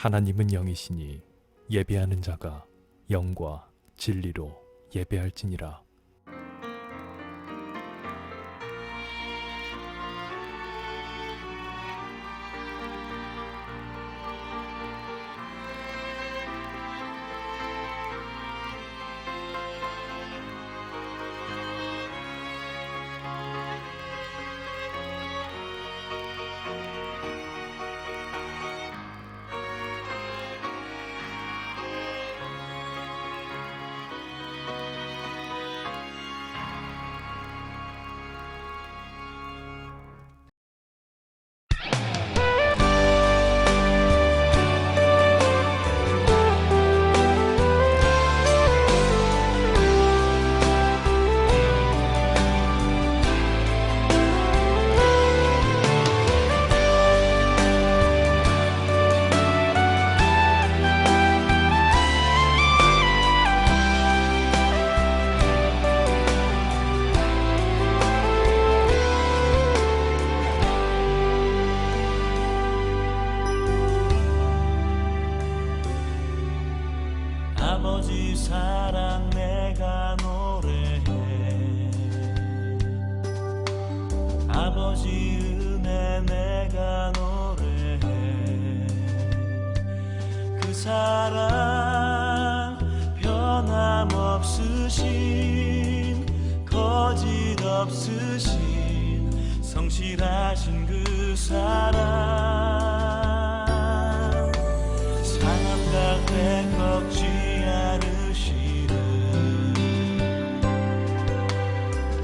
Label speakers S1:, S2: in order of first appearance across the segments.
S1: 하나님은 영이시니 예배하는 자가 영과 진리로 예배할지니라.
S2: 아버지 사랑 내가 노래해, 아버지 은혜 내가 노래해. 그 사랑 변함없으신, 거짓 없으신, 성실하신 그 사랑, 사람 가운데 걷지 않으시는,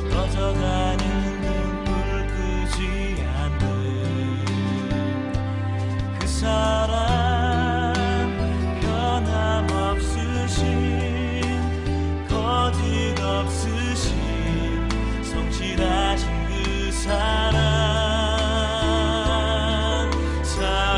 S2: 꺼져가는 눈불 끄지 않는 그 사랑, 변함없으신, 거짓 없으신, 성실하신 그 사랑, 사랑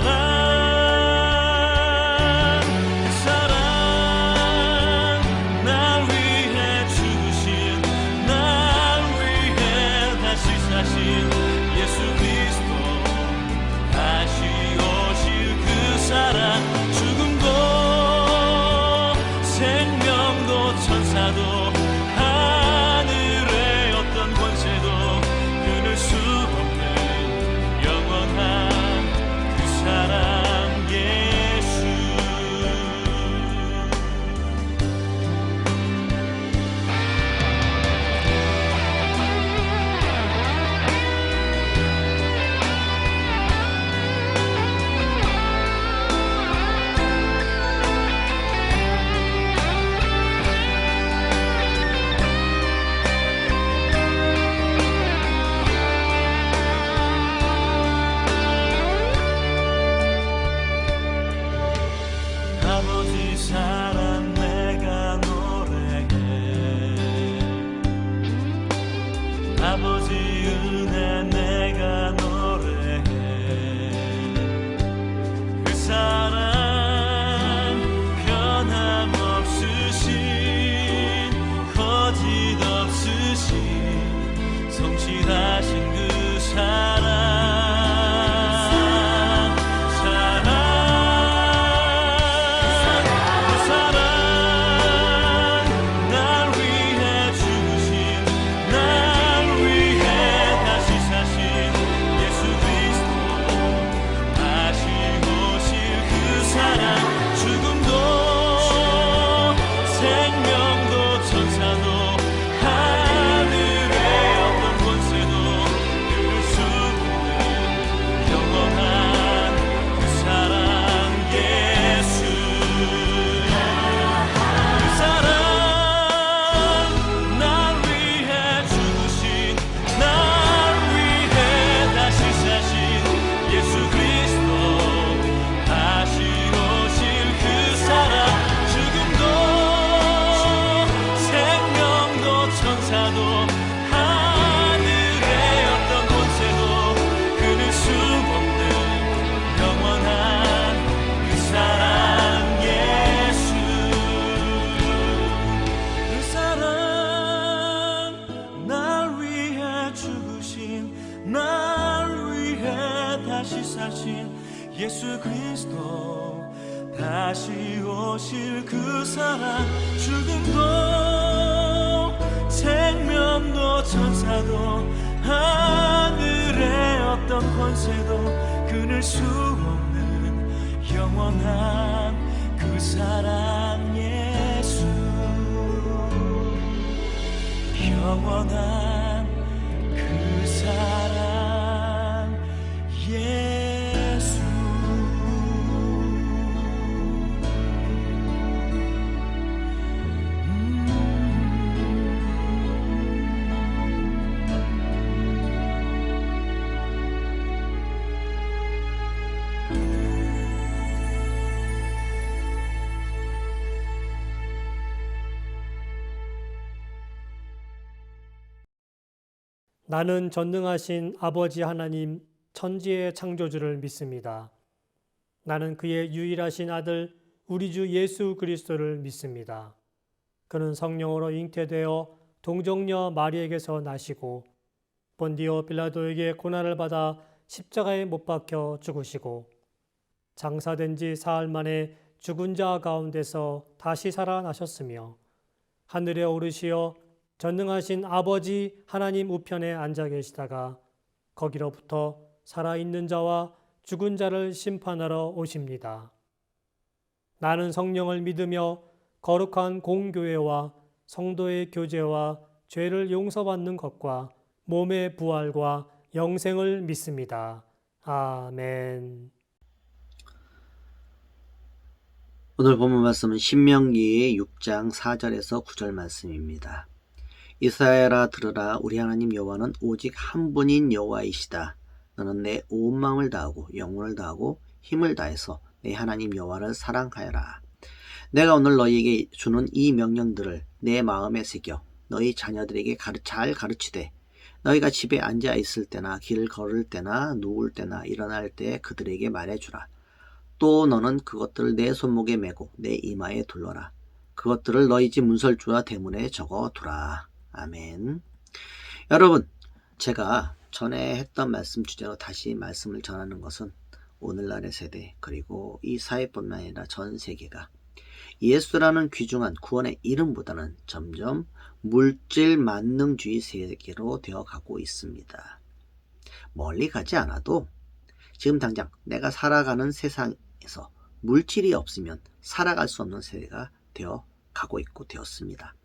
S2: 다시 오실 그 사랑, 죽음도 생명도 천사도 하늘의 어떤 권세도 끊을 수 없는 영원한 그 사랑 예수, 영원한 그 사랑 예수.
S3: 나는 전능하신 아버지 하나님 천지의 창조주를 믿습니다. 나는 그의 유일하신 아들 우리 주 예수 그리스도를 믿습니다. 그는 성령으로 잉태되어 동정녀 마리에게서 나시고 본디오 빌라도에게 고난을 받아 십자가에 못 박혀 죽으시고 장사된 지 사흘 만에 죽은 자 가운데서 다시 살아나셨으며 하늘에 오르시어 전능하신 아버지 하나님 우편에 앉아 계시다가 거기로부터 살아있는 자와 죽은 자를 심판하러 오십니다. 나는 성령을 믿으며 거룩한 공교회와 성도의 교제와 죄를 용서받는 것과 몸의 부활과 영생을 믿습니다. 아멘.
S4: 오늘 본문 말씀은 신명기 6장 4절에서 9절 말씀입니다. 이스라엘아 들으라, 우리 하나님 여호와는 오직 한 분인 여호와이시다. 너는 내 온 마음을 다하고 영혼을 다하고 힘을 다해서 내 하나님 여호와를 사랑하여라. 내가 오늘 너희에게 주는 이 명령들을 내 마음에 새겨 너희 자녀들에게 잘 가르치되 너희가 집에 앉아 있을 때나 길을 걸을 때나 누울 때나 일어날 때 그들에게 말해주라. 또 너는 그것들을 내 손목에 메고 내 이마에 둘러라. 그것들을 너희 집 문설주와 대문에 적어두라. 아멘. 여러분, 제가 전에 했던 말씀 주제로 다시 말씀을 전하는 것은 오늘날의 세대, 그리고 이 사회뿐만 아니라 전 세계가 예수라는 귀중한 구원의 이름보다는 점점 물질 만능주의 세계로 되어가고 있습니다. 멀리 가지 않아도 지금 당장 내가 살아가는 세상에서 물질이 없으면 살아갈 수 없는 세대가 되어가고 있고 되었습니다.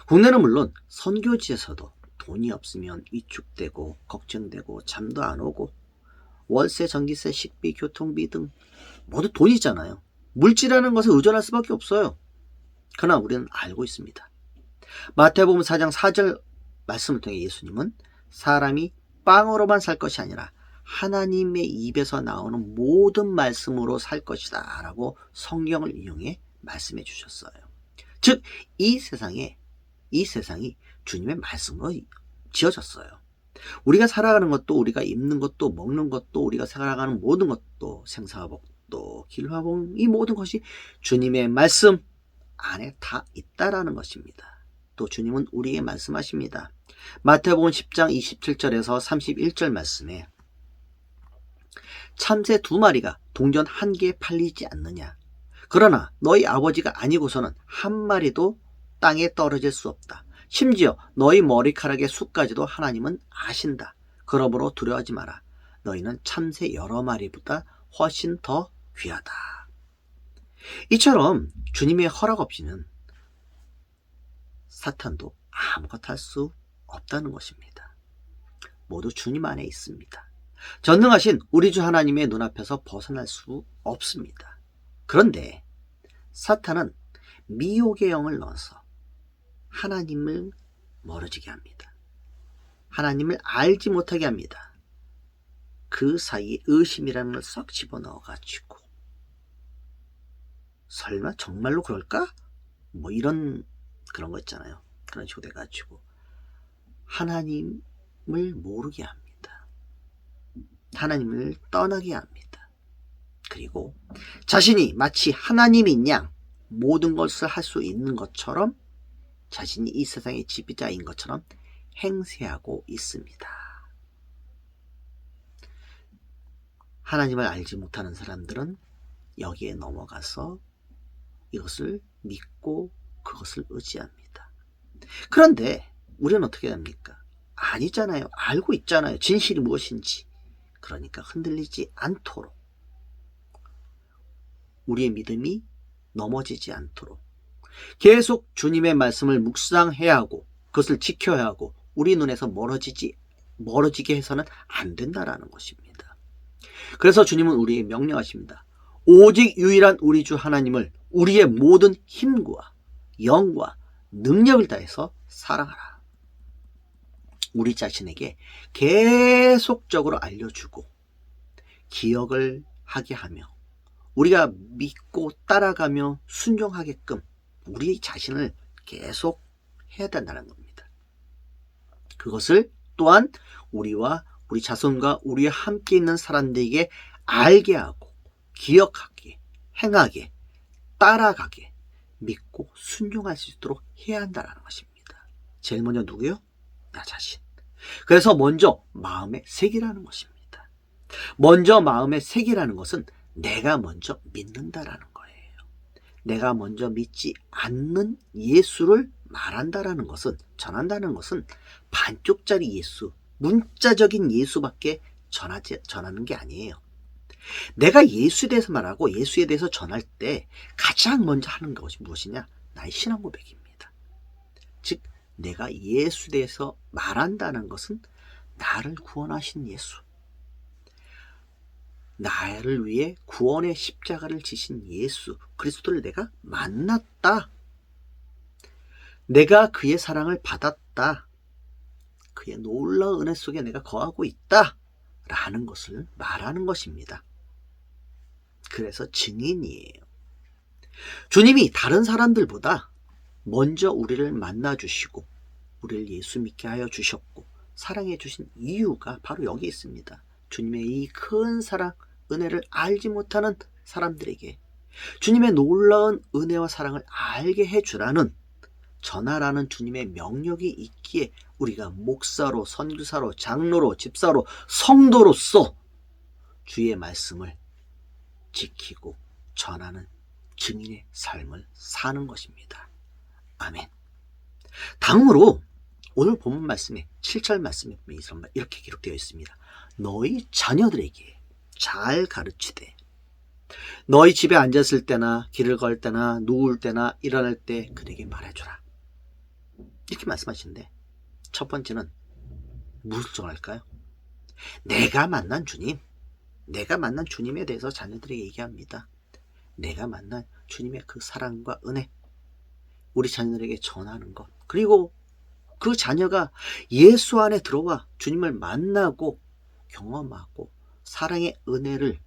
S4: 국내는 물론 선교지에서도 돈이 없으면 위축되고 걱정되고 잠도 안 오고 월세, 전기세, 식비, 교통비 등 모두 돈이잖아요. 물질이라는 것에 의존할 수밖에 없어요. 그러나 우리는 알고 있습니다. 마태복음 4장 4절 말씀을 통해 예수님은 사람이 빵으로만 살 것이 아니라 하나님의 입에서 나오는 모든 말씀으로 살 것이다 라고 성경을 인용해 말씀해 주셨어요. 즉 이 세상이 주님의 말씀으로 지어졌어요. 우리가 살아가는 것도, 우리가 입는 것도, 먹는 것도, 우리가 살아가는 모든 것도, 생사복도, 길화복, 이 모든 것이 주님의 말씀 안에 다 있다라는 것입니다. 또 주님은 우리에게 말씀하십니다. 마태복음 10장 27절에서 31절 말씀에 참새 2마리가 동전 1개에 팔리지 않느냐. 그러나 너희 아버지가 아니고서는 한 마리도 땅에 떨어질 수 없다. 심지어 너희 머리카락의 수까지도 하나님은 아신다. 그러므로 두려워하지 마라. 너희는 참새 여러 마리보다 훨씬 더 귀하다. 이처럼 주님의 허락 없이는 사탄도 아무것도 할 수 없다는 것입니다. 모두 주님 안에 있습니다. 전능하신 우리 주 하나님의 눈앞에서 벗어날 수 없습니다. 그런데 사탄은 미혹의 영을 넣어서 하나님을 멀어지게 합니다. 하나님을 알지 못하게 합니다. 그 사이에 의심이라는 걸 썩 집어넣어가지고 설마 정말로 그럴까? 뭐 이런 그런 거 있잖아요. 그런 식으로 돼가지고 하나님을 모르게 합니다. 하나님을 떠나게 합니다. 그리고 자신이 마치 하나님인 양 모든 것을 할 수 있는 것처럼 자신이 이 세상의 지배자인 것처럼 행세하고 있습니다. 하나님을 알지 못하는 사람들은 여기에 넘어가서 이것을 믿고 그것을 의지합니다. 그런데 우리는 어떻게 합니까? 아니잖아요. 알고 있잖아요. 진실이 무엇인지. 그러니까 흔들리지 않도록, 우리의 믿음이 넘어지지 않도록 계속 주님의 말씀을 묵상해야 하고 그것을 지켜야 하고 우리 눈에서 멀어지게 해서는 안 된다라는 것입니다. 그래서 주님은 우리에게 명령하십니다. 오직 유일한 우리 주 하나님을 우리의 모든 힘과 영과 능력을 다해서 사랑하라. 우리 자신에게 계속적으로 알려주고 기억을 하게 하며 우리가 믿고 따라가며 순종하게끔 우리 자신을 계속 해야 된다는 겁니다. 그것을 또한 우리와 우리 자손과 우리와 함께 있는 사람들에게 알게 하고 기억하게, 행하게, 따라가게, 믿고 순종할 수 있도록 해야 한다는 것입니다. 제일 먼저 누구요? 나 자신. 그래서 먼저 마음에 새기라는 것입니다. 먼저 마음에 새기라는 것은 내가 먼저 믿는다라는 거예요. 내가 먼저 믿지 않는 예수를 말한다라는 것은, 전한다는 것은 반쪽짜리 예수, 문자적인 예수밖에 전하는 게 아니에요. 내가 예수에 대해서 말하고 예수에 대해서 전할 때 가장 먼저 하는 것이 무엇이냐? 나의 신앙 고백입니다. 즉 내가 예수에 대해서 말한다는 것은 나를 구원하신 예수, 나를 위해 구원의 십자가를 지신 예수 그리스도를 내가 만났다. 내가 그의 사랑을 받았다. 그의 놀라운 은혜 속에 내가 거하고 있다. 라는 것을 말하는 것입니다. 그래서 증인이에요. 주님이 다른 사람들보다 먼저 우리를 만나주시고 우리를 예수 믿게 하여 주셨고 사랑해 주신 이유가 바로 여기 있습니다. 주님의 이 큰 사랑, 은혜를 알지 못하는 사람들에게 주님의 놀라운 은혜와 사랑을 알게 해주라는, 전하라는 주님의 명령이 있기에 우리가 목사로, 선교사로, 장로로, 집사로, 성도로서 주의 말씀을 지키고 전하는 증인의 삶을 사는 것입니다. 아멘. 다음으로 오늘 본문 말씀에 7절 말씀에 이렇게 기록되어 있습니다. 너희 자녀들에게 잘 가르치되 너희 집에 앉았을 때나 길을 걸 때나 누울 때나 일어날 때 그에게 말해주라. 이렇게 말씀하시는데 첫 번째는 무엇을 정할까요? 내가 만난 주님, 내가 만난 주님에 대해서 자녀들에게 얘기합니다. 내가 만난 주님의 그 사랑과 은혜 우리 자녀들에게 전하는 것, 그리고 그 자녀가 예수 안에 들어와 주님을 만나고 경험하고 사랑의 은혜를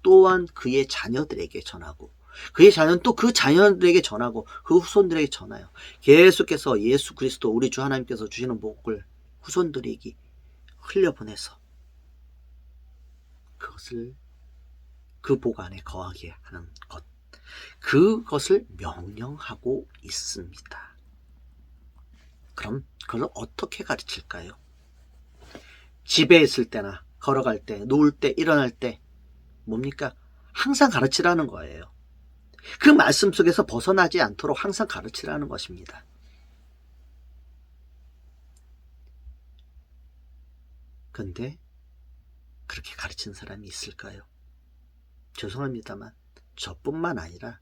S4: 또한 그의 자녀들에게 전하고 그의 자녀는 또 그 자녀들에게 전하고 그 후손들에게 전하여 계속해서 예수 그리스도 우리 주 하나님께서 주시는 복을 후손들에게 흘려보내서 그것을 그 복 안에 거하게 하는 것, 그것을 명령하고 있습니다. 그럼 그걸 어떻게 가르칠까요? 집에 있을 때나 걸어갈 때, 누울 때, 일어날 때 뭡니까? 항상 가르치라는 거예요. 그 말씀 속에서 벗어나지 않도록 항상 가르치라는 것입니다. 근데 그렇게 가르치는 사람이 있을까요? 죄송합니다만 저뿐만 아니라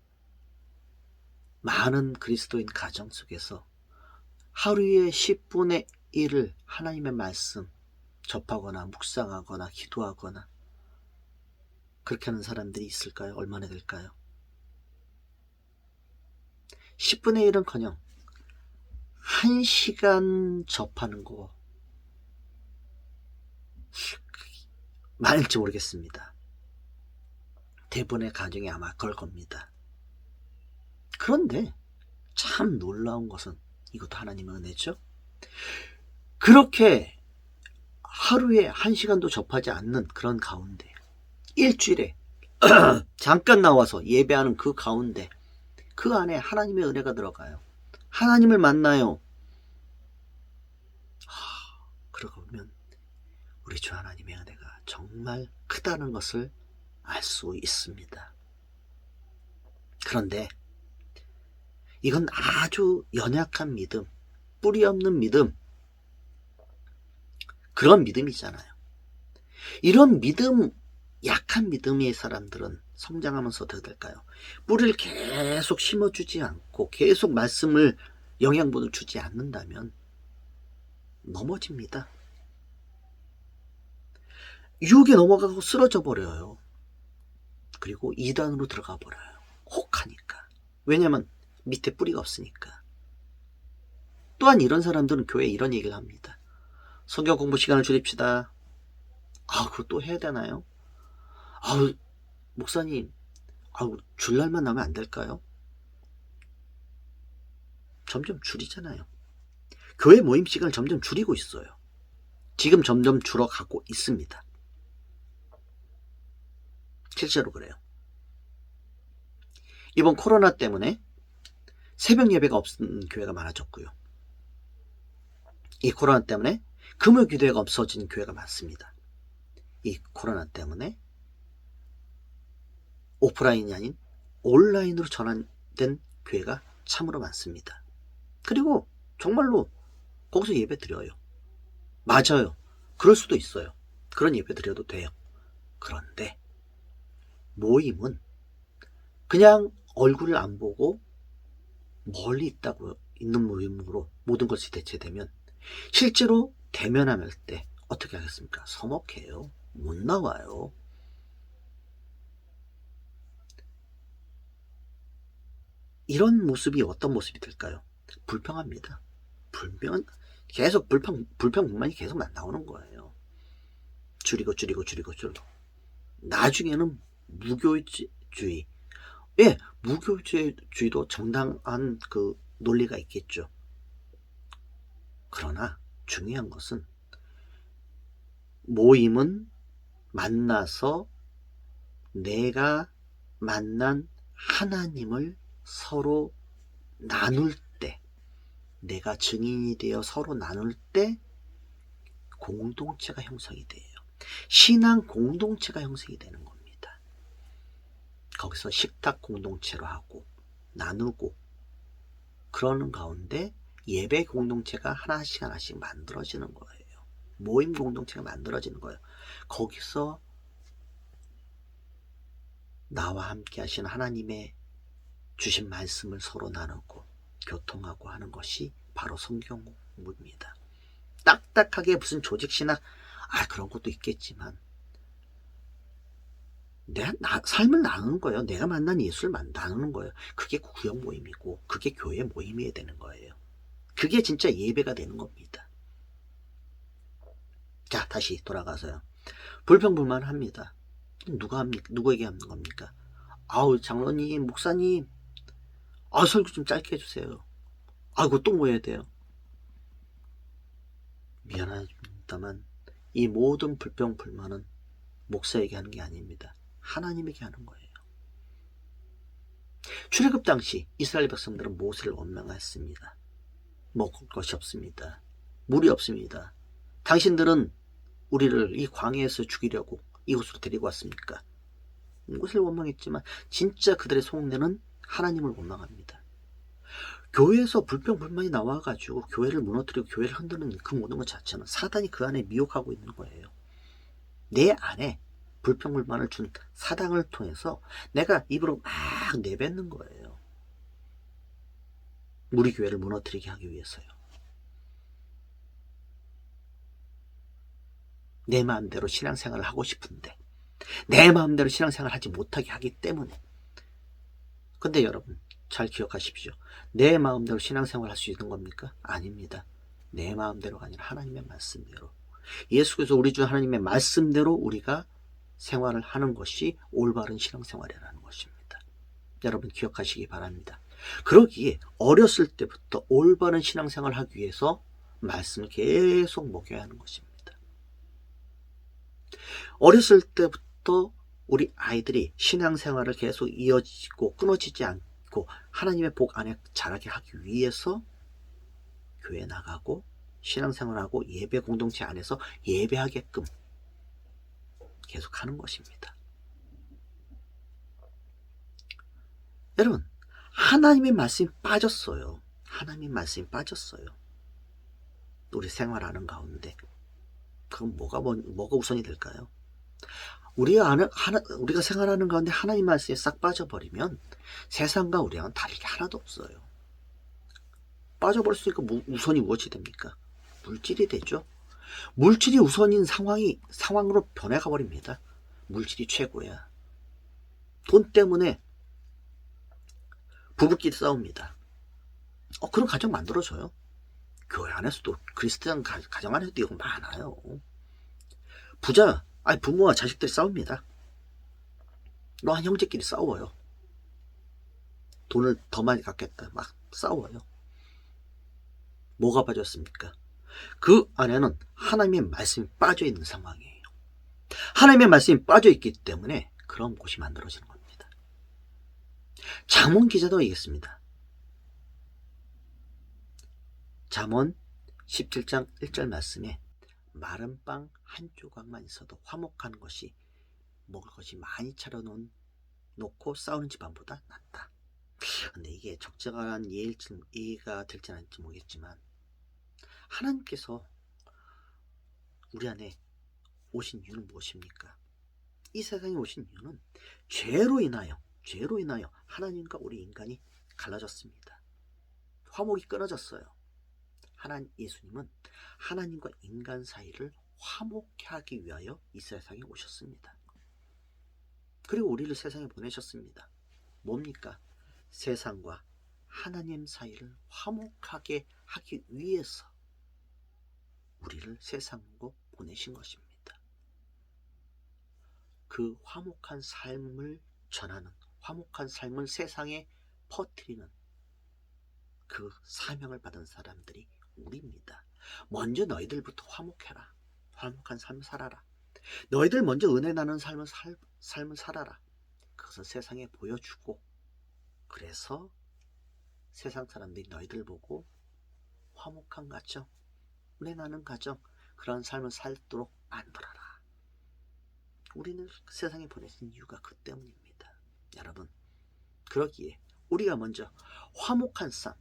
S4: 많은 그리스도인 가정 속에서 하루에 10분의 1을 하나님의 말씀 접하거나 묵상하거나 기도하거나 그렇게 하는 사람들이 있을까요? 얼마나 될까요? 10분의 1은커녕 1시간 접하는 거 많을지 모르겠습니다. 대부분의 가정이 아마 그럴 겁니다. 그런데 참 놀라운 것은 이것도 하나님의 은혜죠. 그렇게 하루에 1시간도 접하지 않는 그런 가운데 일주일에 잠깐 나와서 예배하는 그 가운데 그 안에 하나님의 은혜가 들어가요. 하나님을 만나요. 그러고 보면 우리 주 하나님의 은혜가 정말 크다는 것을 알 수 있습니다. 그런데 이건 아주 연약한 믿음, 뿌리 없는 믿음, 그런 믿음이잖아요. 이런 믿음, 약한 믿음의 사람들은 성장하면서 어떻게 될까요? 뿌리를 계속 심어주지 않고 계속 말씀을 영양분을 주지 않는다면 넘어집니다. 유혹에 넘어가고 쓰러져 버려요. 그리고 이단으로 들어가 버려요. 혹하니까. 왜냐면 밑에 뿌리가 없으니까. 또한 이런 사람들은 교회에 이런 얘기를 합니다. 성경 공부 시간을 줄입시다. 그거 또 해야 되나요? 목사님, 줄 날만 나면 안 될까요? 점점 줄이잖아요. 교회 모임 시간을 점점 줄이고 있어요. 지금 점점 줄어가고 있습니다. 실제로 그래요. 이번 코로나 때문에 새벽 예배가 없는 교회가 많아졌고요. 이 코로나 때문에 금요 기도회가 없어진 교회가 많습니다. 이 코로나 때문에 오프라인이 아닌 온라인으로 전환된 교회가 참으로 많습니다. 그리고 정말로 거기서 예배 드려요. 맞아요. 그럴 수도 있어요. 그런 예배 드려도 돼요. 그런데 모임은 그냥 얼굴을 안 보고 멀리 있는 모임으로 모든 것이 대체되면 실제로 대면할 때 어떻게 하겠습니까? 서먹해요. 못 나와요. 이런 모습이 어떤 모습이 될까요? 불평합니다. 계속 불평불만이 계속 나오는 거예요. 줄이고. 나중에는 무교주의. 예, 무교주의도 정당한 그 논리가 있겠죠. 그러나 중요한 것은 모임은 만나서 내가 만난 하나님을 서로 나눌 때, 내가 증인이 되어 서로 나눌 때 공동체가 형성이 돼요. 신앙 공동체가 형성이 되는 겁니다. 거기서 식탁 공동체로 하고 나누고 그러는 가운데 예배 공동체가 하나씩 만들어지는 거예요. 모임 공동체가 만들어지는 거예요. 거기서 나와 함께 하신 하나님의 주신 말씀을 서로 나누고 교통하고 하는 것이 바로 성경 공부입니다. 딱딱하게 무슨 조직신학 그런 것도 있겠지만 삶을 나누는 거예요. 내가 만난 예수를 나누는 거예요. 그게 구역 모임이고 그게 교회 모임이 되는 거예요. 그게 진짜 예배가 되는 겁니다. 자, 다시 돌아가서요. 불평불만합니다. 누구에게 하는 겁니까? 장로님, 목사님, 설교 좀 짧게 해주세요. 그거 또 뭐 해야 돼요? 미안합니다만 이 모든 불평불만은 목사에게 하는 게 아닙니다. 하나님에게 하는 거예요. 출애굽 당시 이스라엘 백성들은 모세를 원망했습니다. 먹을 것이 없습니다. 물이 없습니다. 당신들은 우리를 이 광야에서 죽이려고 이곳으로 데리고 왔습니까? 모세를 원망했지만 진짜 그들의 속내는 하나님을 원망합니다. 교회에서 불평불만이 나와가지고 교회를 무너뜨리고 교회를 흔드는 그 모든 것 자체는 사단이 그 안에 미혹하고 있는 거예요. 내 안에 불평불만을 준 사단을 통해서 내가 입으로 막 내뱉는 거예요. 우리 교회를 무너뜨리게 하기 위해서요. 내 마음대로 신앙생활을 하고 싶은데 내 마음대로 신앙생활을 하지 못하게 하기 때문에. 근데 여러분 잘 기억하십시오. 내 마음대로 신앙생활을 할 수 있는 겁니까? 아닙니다. 내 마음대로가 아니라 하나님의 말씀대로, 예수께서 우리 주 하나님의 말씀대로 우리가 생활을 하는 것이 올바른 신앙생활이라는 것입니다. 여러분 기억하시기 바랍니다. 그러기에 어렸을 때부터 올바른 신앙생활을 하기 위해서 말씀을 계속 먹여야 하는 것입니다. 어렸을 때부터 우리 아이들이 신앙생활을 계속 이어지고 끊어지지 않고 하나님의 복 안에 자라게 하기 위해서 교회 나가고 신앙생활하고 예배 공동체 안에서 예배하게끔 계속 하는 것입니다. 여러분, 하나님의 말씀이 빠졌어요. 하나님의 말씀이 빠졌어요. 우리 생활하는 가운데. 그럼 뭐가 우선이 될까요? 우리가 생활하는 가운데 하나님 말씀에 싹 빠져버리면 세상과 우리랑은 다를 게 하나도 없어요. 빠져버렸으니까 우선이 무엇이 됩니까? 물질이 되죠. 물질이 우선인 상황으로 변해가 버립니다. 물질이 최고야. 돈 때문에 부부끼리 싸웁니다. 그런 가정 만들어줘요. 교회 안에서도, 그리스도인 가정 안에서도 이거 많아요. 부모와 자식들이 싸웁니다. 너한 형제끼리 싸워요. 돈을 더 많이 갖겠다. 막 싸워요. 뭐가 빠졌습니까? 그 안에는 하나님의 말씀이 빠져있는 상황이에요. 하나님의 말씀이 빠져있기 때문에 그런 곳이 만들어지는 겁니다. 잠언 기자도 얘기했습니다. 잠언 17장 1절 말씀에 마른 빵 한 조각만 있어도 화목하는 것이 먹을 것이 많이 차려놓고 싸우는 집안보다 낫다. 근데 이게 적절한 이해가 될지 않을지 모르겠지만, 하나님께서 우리 안에 오신 이유는 무엇입니까? 이 세상에 오신 이유는 죄로 인하여 하나님과 우리 인간이 갈라졌습니다. 화목이 끊어졌어요. 예수님은 하나님과 인간 사이를 화목케 하기 위하여 이 세상에 오셨습니다. 그리고 우리를 세상에 보내셨습니다. 뭡니까? 세상과 하나님 사이를 화목하게 하기 위해서 우리를 세상으로 보내신 것입니다. 그 화목한 삶을 전하는, 화목한 삶을 세상에 퍼뜨리는 그 사명을 받은 사람들이 우리입니다. 먼저 너희들부터 화목해라. 화목한 삶을 살아라. 너희들 먼저 은혜 나는 삶을 살아라. 그것을 세상에 보여주고, 그래서 세상 사람들이 너희들 보고 화목한 가정, 은혜 나는 가정, 그런 삶을 살도록 만들어라. 우리는 세상에 보내신 이유가 그 때문입니다. 여러분, 그러기에 우리가 먼저 화목한 삶,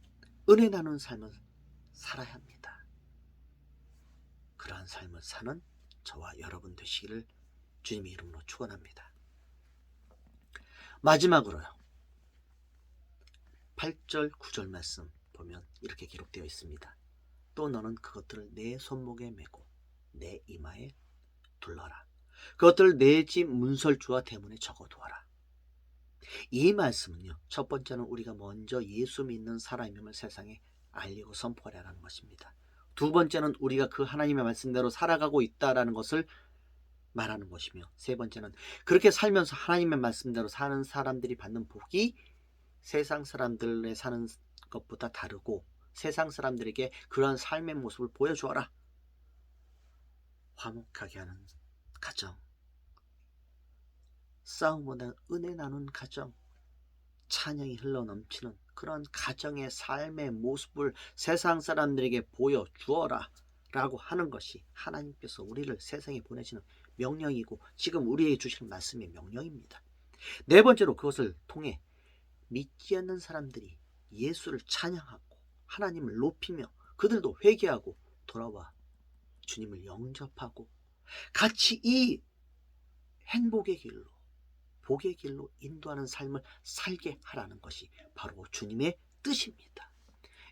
S4: 은혜 나누는 삶을 살아야 합니다. 그러한 삶을 사는 저와 여러분 되시기를 주님의 이름으로 축원합니다. 마지막으로요, 8절 9절 말씀 보면 이렇게 기록되어 있습니다. 또 너는 그것들을 내 손목에 메고 내 이마에 둘러라. 그것들을 내 집 문설주와 대문에 적어두어라. 이 말씀은요, 첫 번째는 우리가 먼저 예수 믿는 사람임을 세상에 알리고 선포하라는 것입니다. 두 번째는 우리가 그 하나님의 말씀대로 살아가고 있다라는 것을 말하는 것이며, 세 번째는 그렇게 살면서 하나님의 말씀대로 사는 사람들이 받는 복이 세상 사람들의 사는 것보다 다르고, 세상 사람들에게 그러한 삶의 모습을 보여주어라. 화목하게 하는 가정, 싸움보다는 은혜 나눈 가정, 찬양이 흘러넘치는 그런 가정의 삶의 모습을 세상 사람들에게 보여주어라 라고 하는 것이 하나님께서 우리를 세상에 보내시는 명령이고, 지금 우리에게 주시는 말씀의 명령입니다. 네 번째로, 그것을 통해 믿지 않는 사람들이 예수를 찬양하고 하나님을 높이며 그들도 회개하고 돌아와 주님을 영접하고 같이 이 행복의 길로, 복의 길로 인도하는 삶을 살게 하라는 것이 바로 주님의 뜻입니다.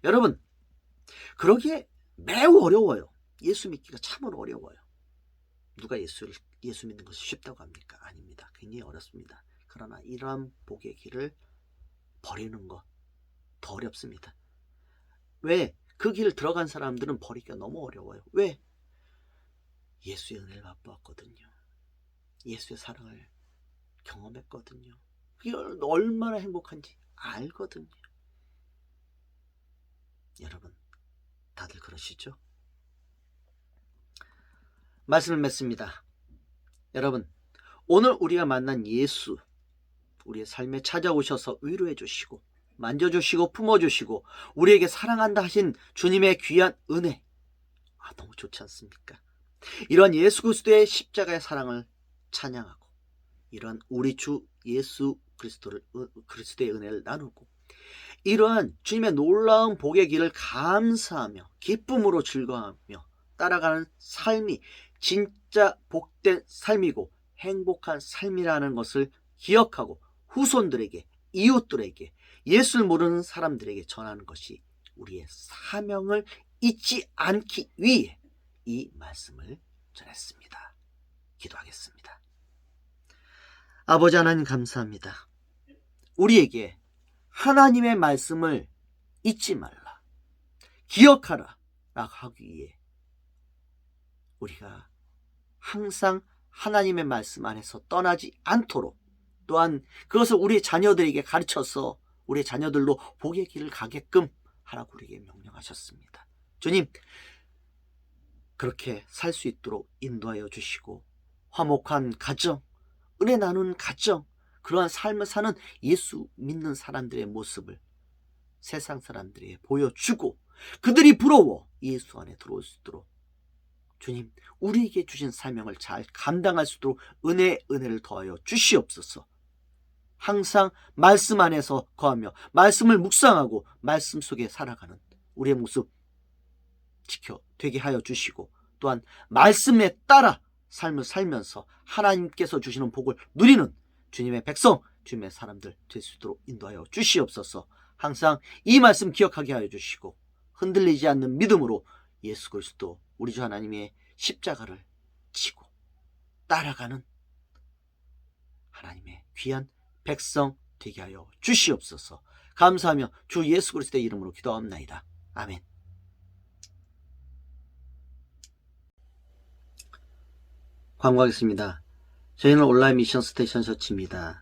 S4: 여러분, 그러기에 매우 어려워요. 예수 믿기가 참으로 어려워요. 누가 예수 믿는 것이 쉽다고 합니까? 아닙니다. 굉장히 어렵습니다. 그러나 이러한 복의 길을 버리는 것 더 어렵습니다. 왜? 그 길을 들어간 사람들은 버리기가 너무 어려워요. 왜? 예수의 은혜를 맛보았거든요. 예수의 사랑을 경험했거든요. 그게 얼마나 행복한지 알거든요. 여러분, 다들 그러시죠? 말씀을 맺습니다. 여러분, 오늘 우리가 만난 예수, 우리의 삶에 찾아오셔서 위로해 주시고 만져주시고 품어주시고 우리에게 사랑한다 하신 주님의 귀한 은혜, 너무 좋지 않습니까? 이러한 예수 그리스도의 십자가의 사랑을 찬양하고, 이러한 우리 주 예수 그리스도의 은혜를 나누고 이러한 주님의 놀라운 복의 길을 감사하며 기쁨으로 즐거워하며 따라가는 삶이 진짜 복된 삶이고 행복한 삶이라는 것을 기억하고 후손들에게, 이웃들에게, 예수를 모르는 사람들에게 전하는 것이 우리의 사명을 잊지 않기 위해 이 말씀을 전했습니다. 기도하겠습니다. 아버지 하나님 감사합니다. 우리에게 하나님의 말씀을 잊지 말라, 기억하라 라고 하기 위해 우리가 항상 하나님의 말씀 안에서 떠나지 않도록, 또한 그것을 우리 자녀들에게 가르쳐서 우리 자녀들로 복의 길을 가게끔 하라고 우리에게 명령하셨습니다. 주님, 그렇게 살 수 있도록 인도하여 주시고 화목한 가정, 은혜 나누는 가정, 그러한 삶을 사는 예수 믿는 사람들의 모습을 세상 사람들에게 보여주고 그들이 부러워 예수 안에 들어올 수 있도록 주님, 우리에게 주신 사명을 잘 감당할 수 있도록 은혜를 더하여 주시옵소서. 항상 말씀 안에서 거하며 말씀을 묵상하고 말씀 속에 살아가는 우리의 모습 되게 하여 주시고, 또한 말씀에 따라 삶을 살면서 하나님께서 주시는 복을 누리는 주님의 백성, 주님의 사람들 될 수 있도록 인도하여 주시옵소서. 항상 이 말씀 기억하게 하여 주시고 흔들리지 않는 믿음으로 예수 그리스도 우리 주 하나님의 십자가를 지고 따라가는 하나님의 귀한 백성 되게 하여 주시옵소서. 감사하며 주 예수 그리스도의 이름으로 기도합나이다. 아멘. 광고하겠습니다. 저희는 온라인 미션 스테이션 처치입니다.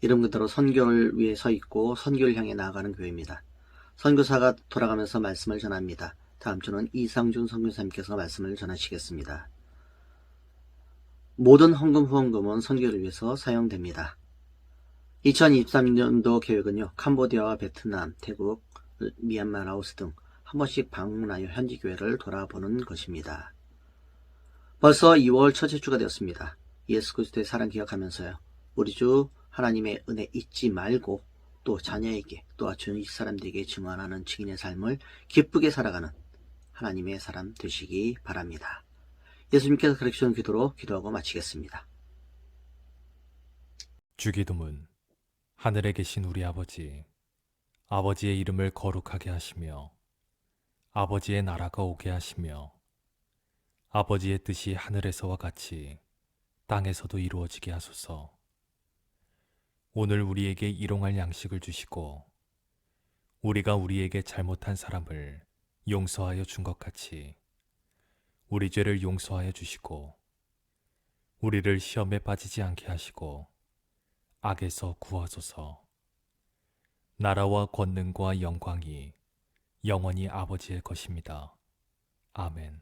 S4: 이름 그대로 선교를 위해 서 있고 선교를 향해 나아가는 교회입니다. 선교사가 돌아가면서 말씀을 전합니다. 다음 주는 이상준 선교사님께서 말씀을 전하시겠습니다. 모든 헌금 후원금은 선교를 위해서 사용됩니다. 2023년도 계획은요, 캄보디아와 베트남, 태국, 미얀마, 라오스 등 한 번씩 방문하여 현지 교회를 돌아보는 것입니다. 벌써 2월 첫째 주가 되었습니다. 예수 그리스도의 사랑 기억하면서요, 우리 주 하나님의 은혜 잊지 말고 또 자녀에게 또 주위 사람들에게 증언하는 증인의 삶을 기쁘게 살아가는 하나님의 사람 되시기 바랍니다. 예수님께서 가르치는 기도로 기도하고 마치겠습니다.
S1: 주기도문. 하늘에 계신 우리 아버지, 아버지의 이름을 거룩하게 하시며 아버지의 나라가 오게 하시며 아버지의 뜻이 하늘에서와 같이 땅에서도 이루어지게 하소서. 오늘 우리에게 일용할 양식을 주시고 우리가 우리에게 잘못한 사람을 용서하여 준 것 같이 우리 죄를 용서하여 주시고 우리를 시험에 빠지지 않게 하시고 악에서 구하소서. 나라와 권능과 영광이 영원히 아버지의 것입니다. 아멘.